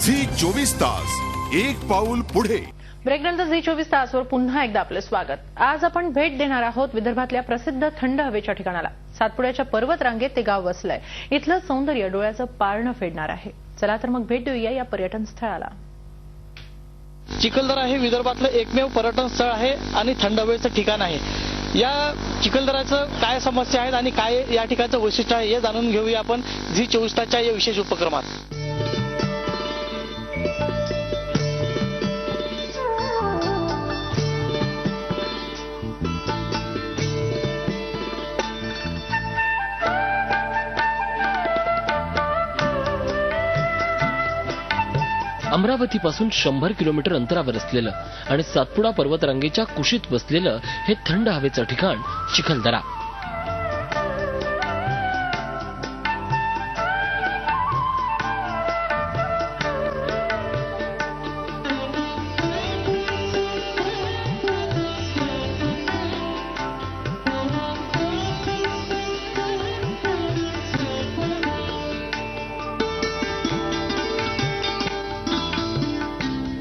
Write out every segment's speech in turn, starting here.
Zee 24 तास एक पाऊल पुढे। ब्रेकनंतर झी 24 तासवर पुन्हा एकदा आपले स्वागत। आज आपण भेट देणार आहोत विदर्भातल्या प्रसिद्ध थंड हवेच्या ठिकाणाला। सातपुड्याच्या पर्वत रांगेत ते गाव वसलंय। इथलं सौंदर्य डोळ्याचं पारणं फेडणार आहे। चला तर मग भेट देऊया या पर्यटन स्थळाला। चिखलदरा हे विदर्भातलं एकमेव पर्यटन स्थळ आहे आणि थंड हवेचं ठिकाण आहे। या चिखलदराचं काय समस्या आहेत आणि काय या ठिकाणचं वैशिष्ट्य आहे हे जाणून घेऊया आपण झी 24 तासच्या या विशेष उपक्रमात। अमरावतीपासून 100 किलोमीटर अंतरावर असलेलं आणि सातपुडा पर्वतरांगेच्या कुशीत बसलेलं हे थंड हवेचं ठिकाण चिखलदरा।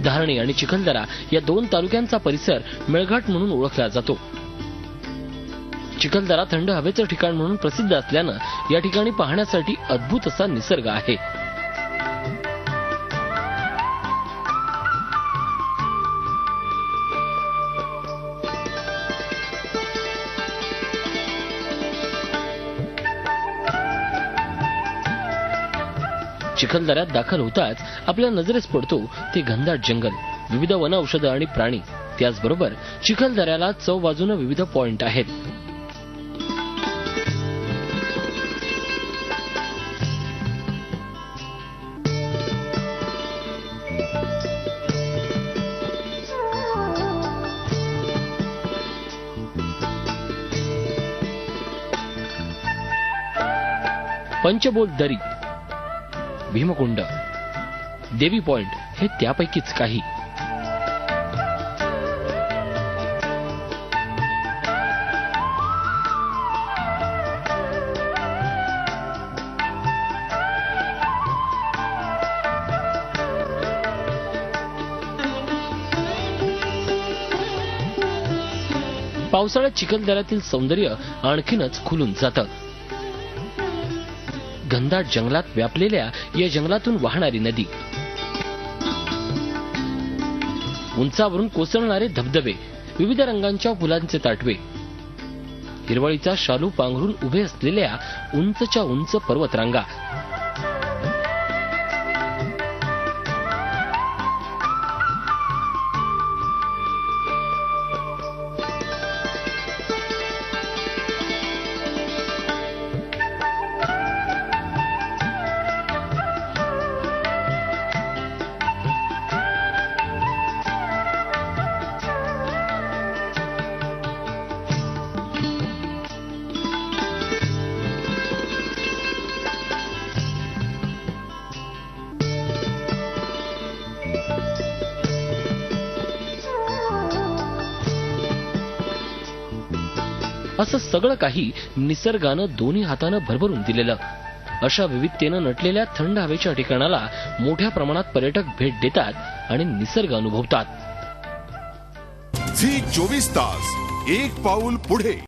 धारणी आणि चिखलदरा या दोन तालुक्यांचा परिसर मेळघाट म्हणून ओळखला जातो। चिखलदरा थंड हवेचं ठिकाण म्हणून प्रसिद्ध असल्यानं या ठिकाणी पाहण्यासाठी अद्भुत असा निसर्ग आहे। चिखलदऱ्यात दाखल होताच आपल्या नजरेस पडतो ते घनदाट जंगल, विविध वन औषधं आणि प्राणी। त्याचबरोबर चिखलदऱ्याला चव बाजूने विविध पॉइंट आहेत। पंचबोल दरी, भीमकुंड, देवी पॉइंट हे त्यापैकीच काही। पावसाळ्यात चिखलदऱ्यातील सौंदर्य आणखीनच खुलून जातं। घनदाट जंगलात व्यापलेल्या या जंगलातून वाहणारी नदी, उंचावरून कोसळणारे धबधबे, विविध रंगांच्या फुलांचे ताटवे, हिरवळीचा शालू पांघरून उभे असलेल्या उंचच्या उंच पर्वतरांगा, असं सगळं काही निसर्गानं दोन्ही हातानं भरभरून दिलेलं। अशा विविधतेनं नटलेल्या थंड हवेच्या ठिकाणाला मोठ्या प्रमाणात पर्यटक भेट देतात आणि निसर्ग अनुभवतात। झी 24 तास एक पाऊल पुढे।